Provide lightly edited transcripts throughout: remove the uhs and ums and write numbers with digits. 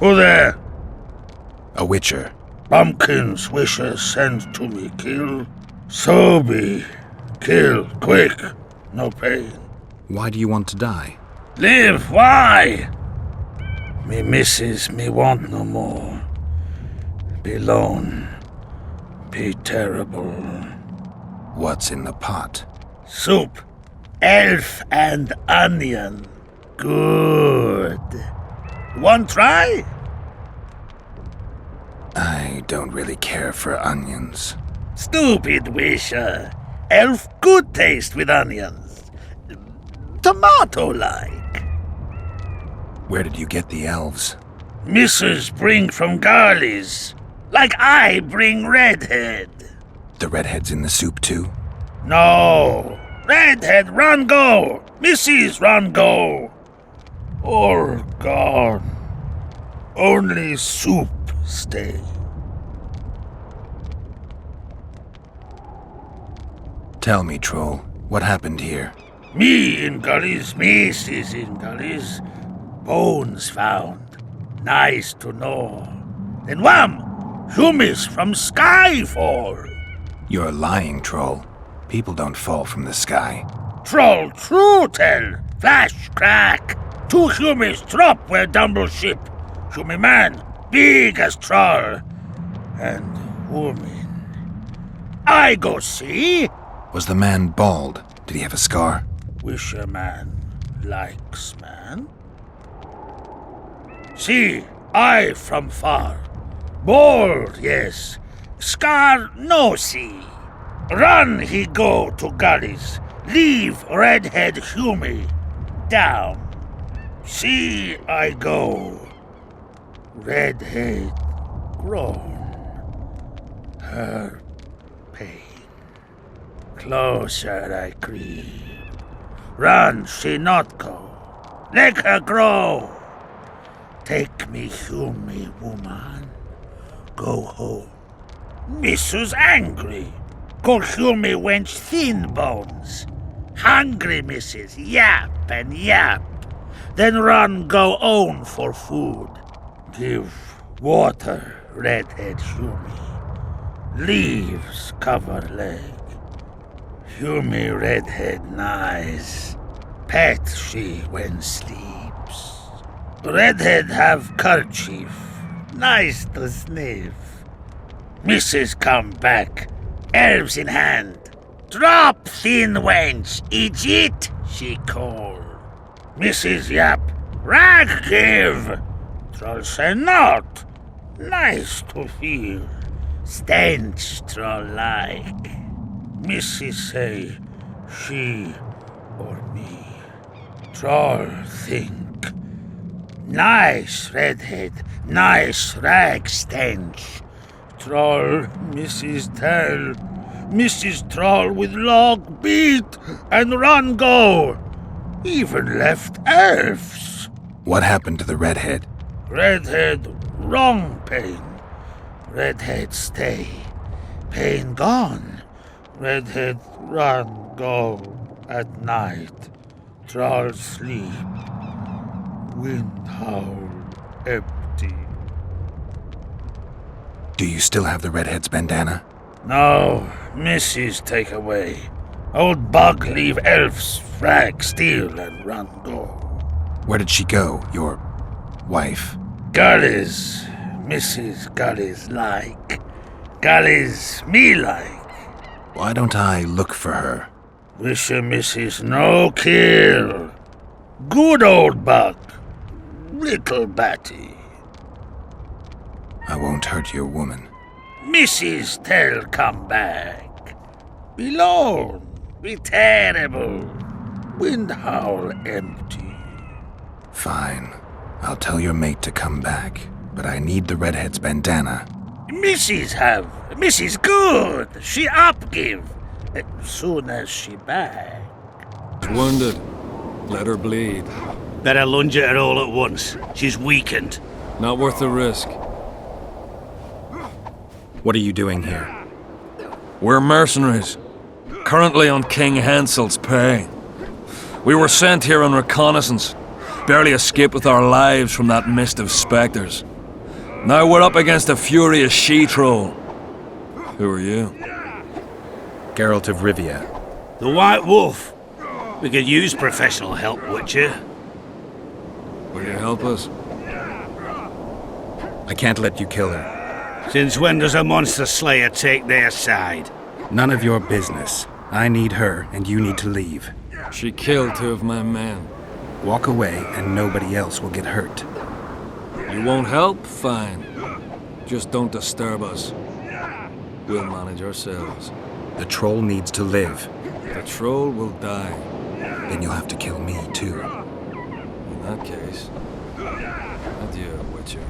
Who there? A witcher. Pumpkin's wishes sent to me kill. So be. Kill, quick. No pain. Why do you want to die? Live, why? Me missus, me want no more. Be lone. Be terrible. What's in the pot? Soup. Elf and onion. Good. Want try? I don't really care for onions. Stupid wisher. Elf good taste with onions. Tomato-like. Where did you get the elves? Missus bring from Garley's. Like I bring Redhead. The redhead's in the soup too? No. Redhead run go. Missus run go. All gone. Only soup stay. Tell me, Troll, what happened here? Me in gullies, missus in gullies. Bones found. Nice to know. Then wham! Humis from Skyfall. You're lying, Troll. People don't fall from the sky. Troll true tell. Flash crack. 2 Humis drop where Dumble ship. Humi man, big as troll. And woman. I go see. Was the man bald? Did he have a scar? Wish a man likes man. See, I from far. Bald, yes. Scar no see. Run he go to gullies. Leave Redhead Humi. Down. See I go. Redhead grown. Her pain. Closer I creep. Run she not go. Let her grow. Take me Humi, woman. Go home. Missus angry. Call Humi wench thin bones. Hungry missus, yap and yap. Then run go own for food. Give water, Redhead Humi. Leaves cover leg. Humi Redhead nice. Pet she when sleeps. Redhead have kerchief. Nice to sniff. Missus come back. Elves in hand. Drop thin wench. Idiot, she call. Mrs. Yap. Rag give. Troll say not. Nice to feel. Stench troll like. Mrs. say she or me. Troll think. Nice redhead. Nice rag stench. Troll, Mrs. tell. Mrs. Troll with log beat and run go. Even left elves. What happened to the redhead? Redhead wrong pain. Redhead stay. Pain gone. Redhead run go at night. Troll sleep. Wind howl empty. Do you still have the redhead's bandana? No, Missus take away. Old bug leave elves frag steal and run go. Where did she go, your wife? Gullies, Mrs. Gullies like. Gullies me like. Why don't I look for her? Wish a Mrs. no kill. Good old bug. Little batty. I won't hurt your woman. Mrs. Tell come back. Be lone. Be terrible. Wind howl empty. Fine. I'll tell your mate to come back, but I need the redhead's bandana. Mrs. have. Mrs. good. She up give. Soon as she back. Wounded. Let her bleed. Better lunge at her all at once. She's weakened. Not worth the risk. What are you doing here? We're mercenaries. Currently on King Hansel's pay. We were sent here on reconnaissance. Barely escaped with our lives from that mist of specters. Now we're up against a furious she-troll. Who are you? Geralt of Rivia. The White Wolf. We could use professional help, Witcher. Will you help us? I can't let you kill her. Since when does a monster slayer take their side? None of your business. I need her, and you need to leave. She killed 2 of my men. Walk away, and nobody else will get hurt. You won't help? Fine. Just don't disturb us. We'll manage ourselves. The troll needs to live. The troll will die. Then you'll have to kill me, too. In that case, adieu, Witcher.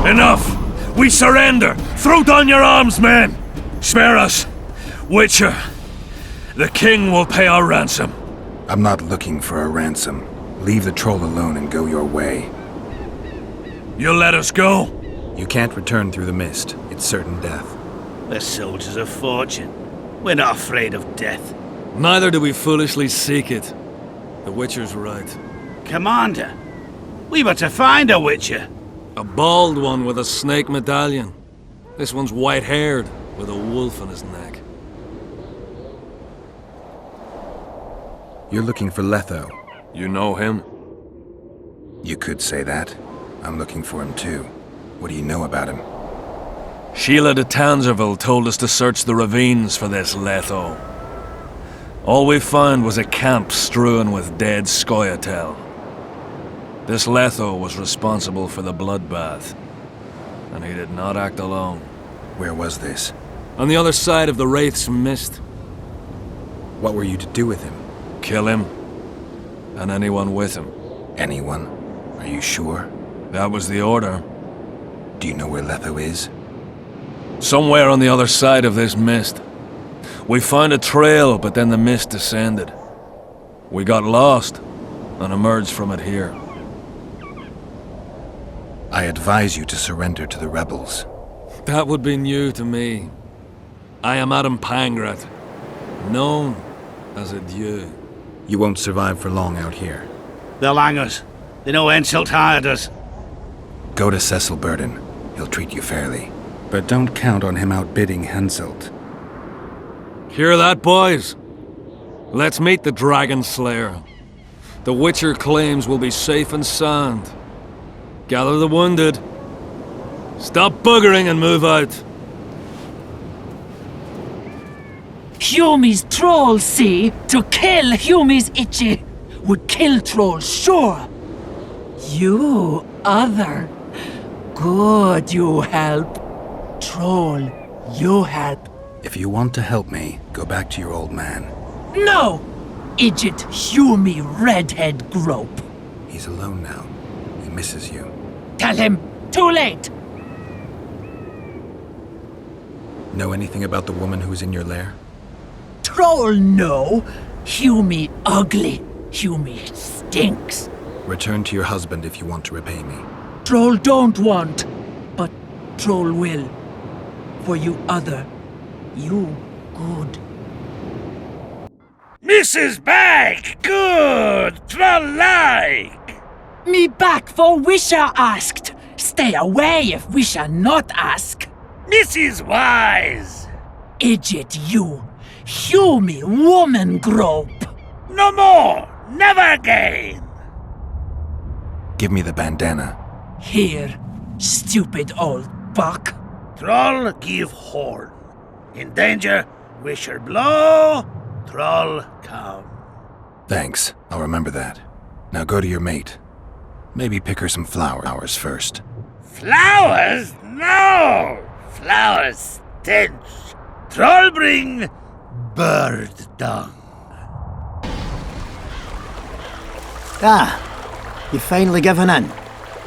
Enough! We surrender! Throw down your arms, men! Spare us! Witcher, the king will pay our ransom. I'm not looking for a ransom. Leave the troll alone and go your way. You'll let us go? You can't return through the mist. It's certain death. We're soldiers of fortune. We're not afraid of death. Neither do we foolishly seek it. The Witcher's right. Commander, we were to find a Witcher. A bald one with a snake medallion. This one's white-haired, with a wolf on his neck. You're looking for Letho. You know him? You could say that. I'm looking for him too. What do you know about him? Sheila de Tanserville told us to search the ravines for this Letho. All we found was a camp strewn with dead Scoia'tael. This Letho was responsible for the bloodbath, and he did not act alone. Where was this? On the other side of the Wraith's Mist. What were you to do with him? Kill him, and anyone with him. Anyone? Are you sure? That was the order. Do you know where Letho is? Somewhere on the other side of this mist. We found a trail, but then the mist descended. We got lost, and emerged from it here. I advise you to surrender to the rebels. That would be new to me. I am Adam Pangrat, known as a Dieu. You won't survive for long out here. They'll hang us. They know Henselt hired us. Go to Cecil Burden. He'll treat you fairly. But don't count on him outbidding Henselt. Hear that, boys? Let's meet the Dragon Slayer. The Witcher claims we'll be safe and sound. Gather the wounded. Stop buggering and move out. Humi's troll, see? To kill Humi's itchy would kill trolls, sure. You, other. Good, you help. Troll, you help. If you want to help me, go back to your old man. No! Idjit Humi redhead grope. He's alone now. He misses you. Tell him, too late. Know anything about the woman who's in your lair? Troll, no. Humi ugly. Humi stinks. Return to your husband if you want to repay me. Troll don't want, but Troll will. For you other, you good. Mrs. Back! Good! Troll-like! Me back for Wisha asked. Stay away if Wisha not ask. Mrs. Wise! Idjit you. Humi woman grope. No more! Never again! Give me the bandana. Here, stupid old buck. Troll give horn. In danger, wisher blow, troll come. Thanks. I'll remember that. Now go to your mate. Maybe pick her some flowers first. Flowers? Now, flower stench. Troll bring bird dung. Ah, you've finally given in.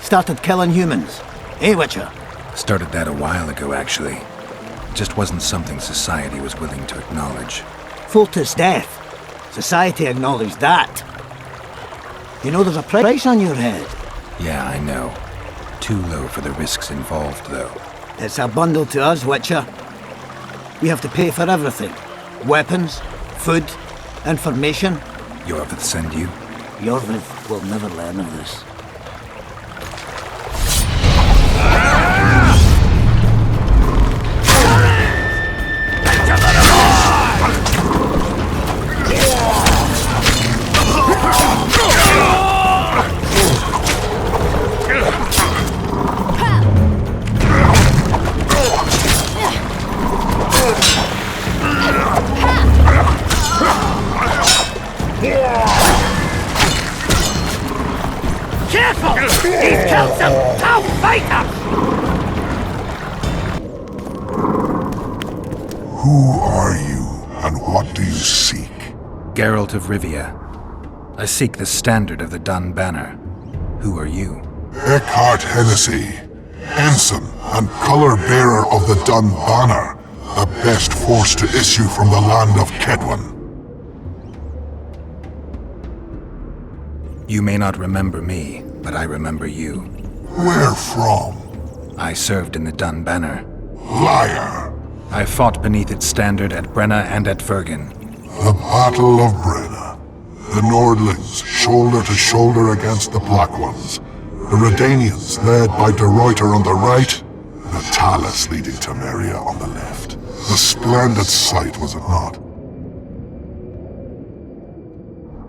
Started killing humans. Eh, Witcher? Started that a while ago, actually. It just wasn't something society was willing to acknowledge. Foltest death. Society acknowledged that. You know there's a price on your head. Yeah, I know. Too low for the risks involved, though. It's a bundle to us, Witcher. We have to pay for everything. Weapons, food, information. Yorvith send you? Yorvith will never learn of this. Careful! He's killed some tough fighters! Who are you, and what do you seek? Geralt of Rivia. I seek the standard of the Dun Banner. Who are you? Eckhart Hennessy, ensign and color-bearer of the Dun Banner, the best force to issue from the land of Kedwen. You may not remember me, but I remember you. Where from? I served in the Dun Banner. Liar! I fought beneath its standard at Brenna and at Vergen. The Battle of Brenna. The Nordlings, shoulder to shoulder against the Black Ones. The Redanians, led by De Ruyter on the right. The Talus leading Temeria on the left. A splendid sight, was it not?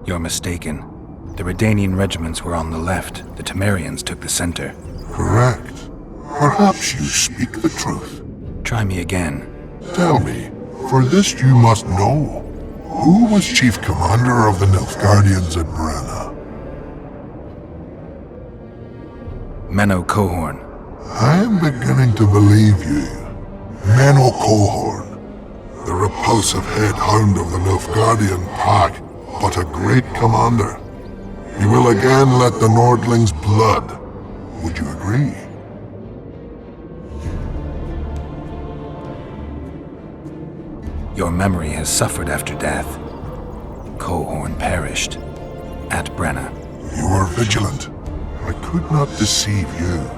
You're mistaken. The Redanian regiments were on the left. The Temerians took the center. Correct. Perhaps you speak the truth. Try me again. Tell me, for this you must know. Who was chief commander of the Nilfgaardians at Brenna? Menno Cohorn. I am beginning to believe you. Menno Cohorn, the repulsive head hound of the Nilfgaardian pack, but a great commander. He will again let the Nordlings' blood. Would you agree? Your memory has suffered after death. Cohorn perished. At Brenna. You were vigilant. I could not deceive you.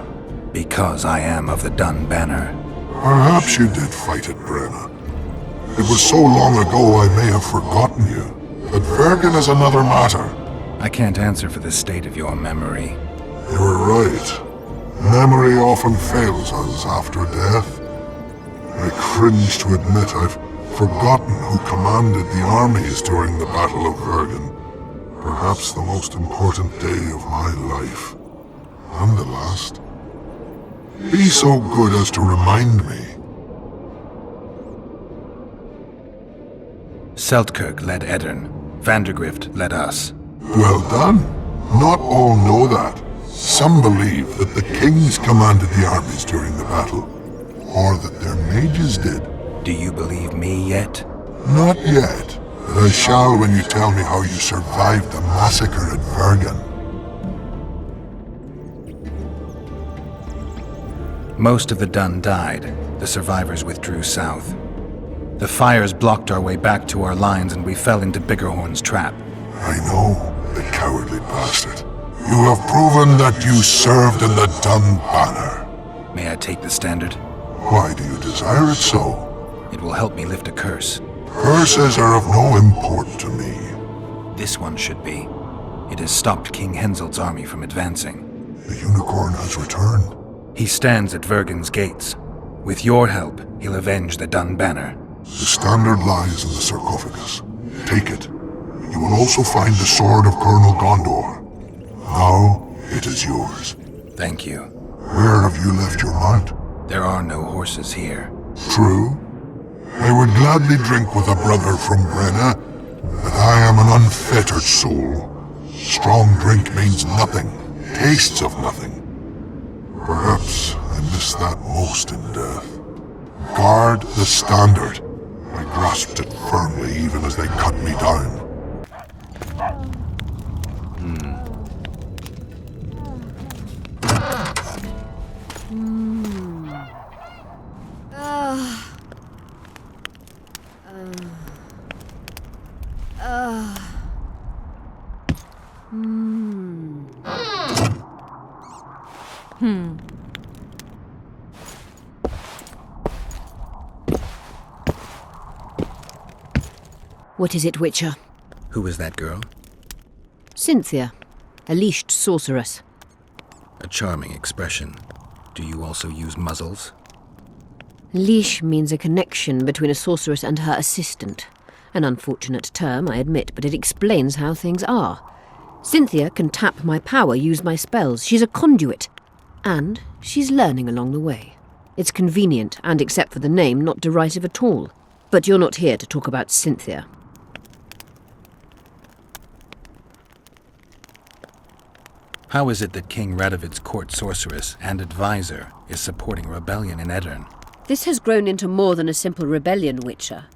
Because I am of the Dun Banner. Perhaps you did fight at Brenna. It was so long ago I may have forgotten you. But Vergen is another matter. I can't answer for the state of your memory. You were right. Memory often fails us after death. I cringe to admit I've forgotten who commanded the armies during the Battle of Vergen. Perhaps the most important day of my life. And the last. Be so good as to remind me. Seltkirk led Eddern. Vandergrift led us. Well done. Not all know that. Some believe that the kings commanded the armies during the battle, or that their mages did. Do you believe me yet? Not yet, but I shall when you tell me how you survived the massacre at Vergen. Most of the Dun died. The survivors withdrew south. The fires blocked our way back to our lines and we fell into Biggerhorn's trap. I know, the cowardly bastard. You have proven that you served in the Dun Banner. May I take the standard? Why do you desire it so? It will help me lift a curse. Curses are of no import to me. This one should be. It has stopped King Henselt's army from advancing. The unicorn has returned. He stands at Vergen's gates. With your help, he'll avenge the Dun Banner. The standard lies in the sarcophagus. Take it. You will also find the sword of Colonel Gondor. Now, it is yours. Thank you. Where have you left your mount? There are no horses here. True. I would gladly drink with a brother from Brenna, but I am an unfettered soul. Strong drink means nothing, tastes of nothing. Perhaps I miss that most in death. Guard the standard. I grasped it firmly even as they cut me down. What is it, Witcher? Who is that girl? Cynthia, a leashed sorceress. A charming expression. Do you also use muzzles? Leash means a connection between a sorceress and her assistant. An unfortunate term, I admit, but it explains how things are. Cynthia can tap my power, use my spells. She's a conduit. And she's learning along the way. It's convenient, and except for the name, not derisive at all. But you're not here to talk about Cynthia. How is it that King Radovid's court sorceress and advisor is supporting a rebellion in Aedirn? This has grown into more than a simple rebellion, Witcher.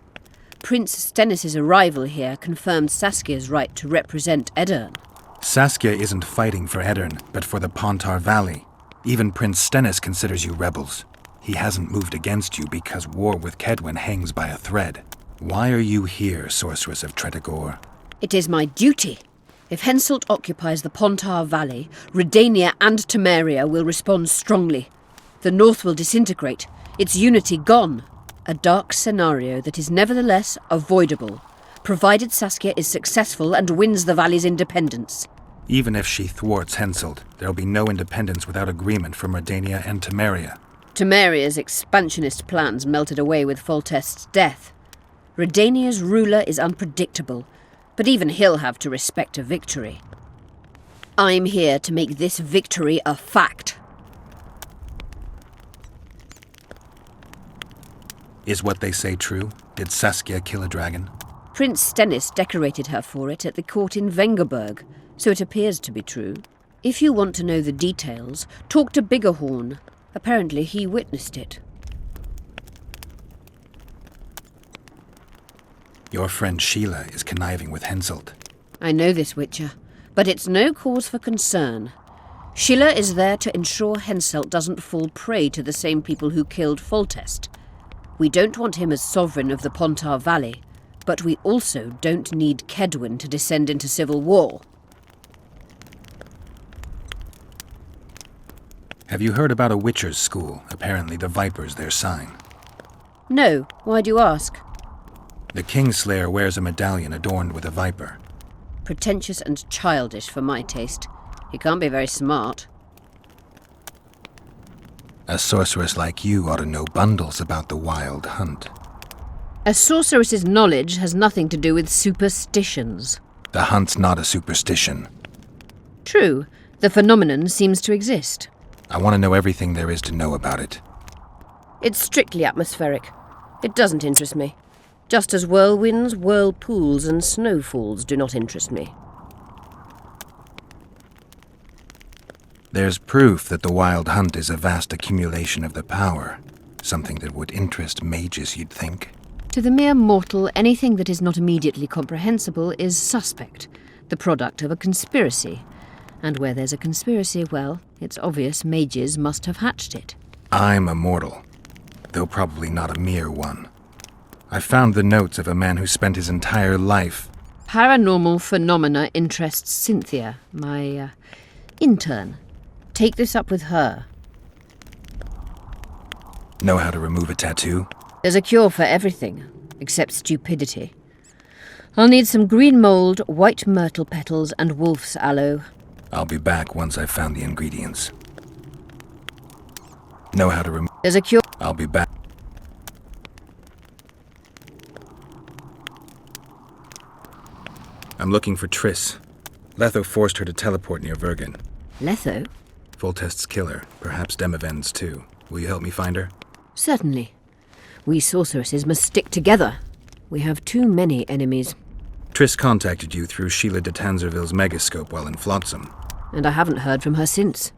Prince Stennis' arrival here confirmed Saskia's right to represent Aedirn. Saskia isn't fighting for Aedirn, but for the Pontar Valley. Even Prince Stennis considers you rebels. He hasn't moved against you because war with Kedwen hangs by a thread. Why are you here, Sorceress of Tretogor? It is my duty. If Henselt occupies the Pontar Valley, Redania and Temeria will respond strongly. The North will disintegrate, its unity gone. A dark scenario that is nevertheless avoidable, provided Saskia is successful and wins the Valley's independence. Even if she thwarts Henselt, there'll be no independence without agreement from Redania and Temeria. Temeria's expansionist plans melted away with Foltest's death. Redania's ruler is unpredictable, but even he'll have to respect a victory. I'm here to make this victory a fact. Is what they say true? Did Saskia kill a dragon? Prince Stennis decorated her for it at the court in Vengerberg, so it appears to be true. If you want to know the details, talk to Biggerhorn. Apparently he witnessed it. Your friend Sheila is conniving with Henselt. I know this, Witcher, but it's no cause for concern. Sheila is there to ensure Henselt doesn't fall prey to the same people who killed Foltest. We don't want him as sovereign of the Pontar Valley, but we also don't need Kedwen to descend into civil war. Have you heard about a Witcher's school? Apparently the Viper's their sign. No, why do you ask? The Kingslayer wears a medallion adorned with a viper. Pretentious and childish for my taste. He can't be very smart. A sorceress like you ought to know bundles about the Wild Hunt. A sorceress's knowledge has nothing to do with superstitions. The hunt's not a superstition. True, the phenomenon seems to exist. I want to know everything there is to know about it. It's strictly atmospheric. It doesn't interest me. Just as whirlwinds, whirlpools, and snowfalls do not interest me. There's proof that the Wild Hunt is a vast accumulation of the power. Something that would interest mages, you'd think. To the mere mortal, anything that is not immediately comprehensible is suspect, the product of a conspiracy. And where there's a conspiracy, well, it's obvious mages must have hatched it. I'm a mortal, though probably not a mere one. I found the notes of a man who spent his entire life... Paranormal phenomena interests Cynthia, my intern. Take this up with her. Know how to remove a tattoo? There's a cure for everything, except stupidity. I'll need some green mold, white myrtle petals, and wolf's aloe. I'll be back once I've found the ingredients. Know how to remove... There's a cure... I'll be back. I'm looking for Triss. Letho forced her to teleport near Vergen. Letho? Foltest's killer, perhaps Demavend's too. Will you help me find her? Certainly. We sorceresses must stick together. We have too many enemies. Triss contacted you through Sheila de Tanzerville's megascope while in Flotsam. And I haven't heard from her since.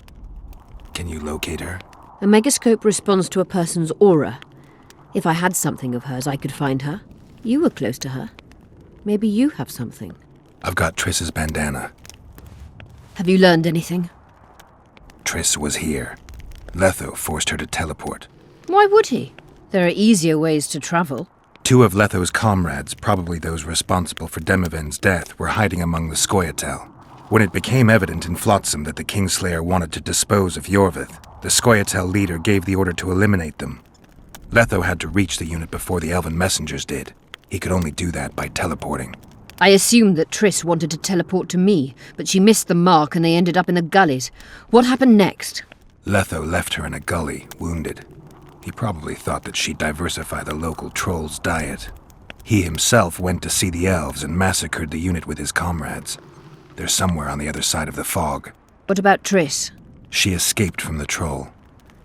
Can you locate her? A megascope responds to a person's aura. If I had something of hers, I could find her. You were close to her. Maybe you have something. I've got Triss's bandana. Have you learned anything? Triss was here. Letho forced her to teleport. Why would he? There are easier ways to travel. 2 of Letho's comrades, probably those responsible for Demoven's death, were hiding among the Scoia'tael. When it became evident in Flotsam that the Kingslayer wanted to dispose of Yorvith, the Scoia'tael leader gave the order to eliminate them. Letho had to reach the unit before the Elven messengers did. He could only do that by teleporting. I assumed that Triss wanted to teleport to me, but she missed the mark and they ended up in the gullies. What happened next? Letho left her in a gully, wounded. He probably thought that she'd diversify the local trolls' diet. He himself went to see the elves and massacred the unit with his comrades. They're somewhere on the other side of the fog. What about Triss? She escaped from the troll.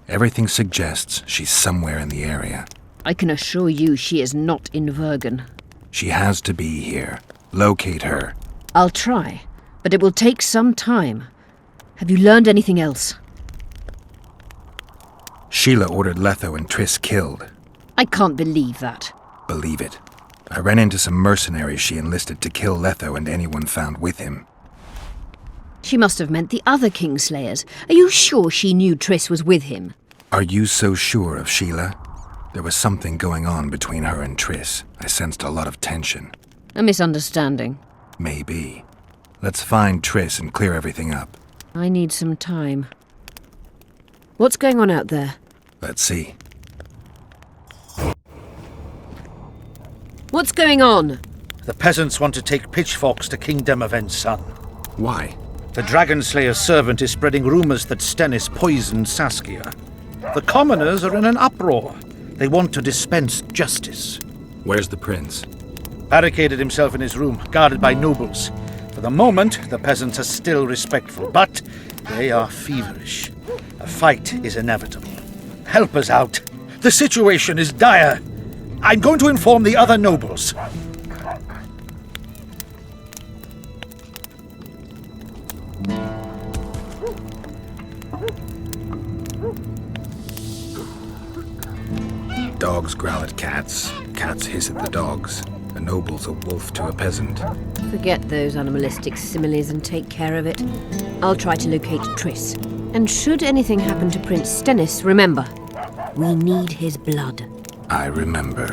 Everything suggests she's somewhere in the area. I can assure you she is not in Vergen. She has to be here. Locate her. I'll try, but it will take some time. Have you learned anything else? Sheila ordered Letho and Triss killed. I can't believe that. Believe it. I ran into some mercenaries she enlisted to kill Letho and anyone found with him. She must have meant the other Kingslayers. Are you sure she knew Triss was with him? Are you so sure of Sheila? There was something going on between her and Triss. I sensed a lot of tension. A misunderstanding. Maybe. Let's find Triss and clear everything up. I need some time. What's going on out there? Let's see. What's going on? The peasants want to take pitchforks to King Demoven's son. Why? The Dragonslayer's servant is spreading rumors that Stennis poisoned Saskia. The commoners are in an uproar. They want to dispense justice. Where's the prince? Barricaded himself in his room, guarded by nobles. For the moment, the peasants are still respectful, but they are feverish. A fight is inevitable. Help us out. The situation is dire. I'm going to inform the other nobles. Dogs growl at cats. Cats hiss at the dogs. A noble's a wolf to a peasant. Forget those animalistic similes and take care of it. I'll try to locate Triss. And should anything happen to Prince Stennis, remember, we need his blood. I remember.